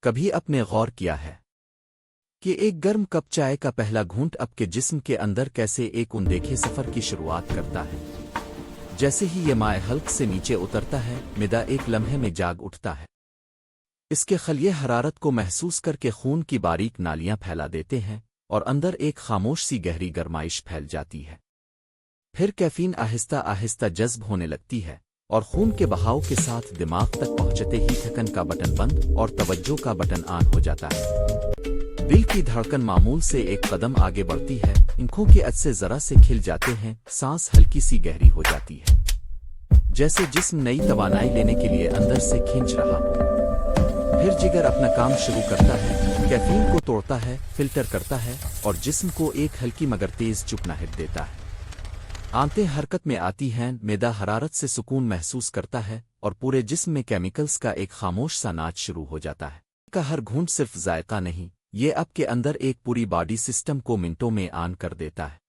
کبھی اپنے غور کیا ہے کہ ایک گرم کپ چائے کا پہلا گھونٹ آپ کے جسم کے اندر کیسے ایک اندیکھے سفر کی شروعات کرتا ہے؟ جیسے ہی یہ مائع حلق سے نیچے اترتا ہے، معدہ ایک لمحے میں جاگ اٹھتا ہے۔ اس کے خلیے حرارت کو محسوس کر کے خون کی باریک نالیاں پھیلا دیتے ہیں اور اندر ایک خاموش سی گہری گرمائش پھیل جاتی ہے۔ پھر کیفین آہستہ آہستہ جذب ہونے لگتی ہے اور خون کے بہاؤ کے ساتھ دماغ تک پہنچتے ہی تھکن کا بٹن بند اور توجہ کا بٹن آن ہو جاتا ہے۔ دل کی دھڑکن معمول سے ایک قدم آگے بڑھتی ہے، آنکھوں کے عدسے ذرا سے کھل جاتے ہیں، سانس ہلکی سی گہری ہو جاتی ہے، جیسے جسم نئی توانائی لینے کے لیے اندر سے کھینچ رہا ہو۔ پھر جگر اپنا کام شروع کرتا ہے، کیفین کو توڑتا ہے، فلٹر کرتا ہے اور جسم کو ایک ہلکی مگر تیز چکناہٹ دیتا ہے۔ آنتیں حرکت میں آتی ہیں، معدہ حرارت سے سکون محسوس کرتا ہے اور پورے جسم میں کیمیکلز کا ایک خاموش سا ناچ شروع ہو جاتا ہے۔ کا ہر گھونٹ صرف ذائقہ نہیں، یہ آپ کے اندر ایک پوری باڈی سسٹم کو منٹوں میں آن کر دیتا ہے۔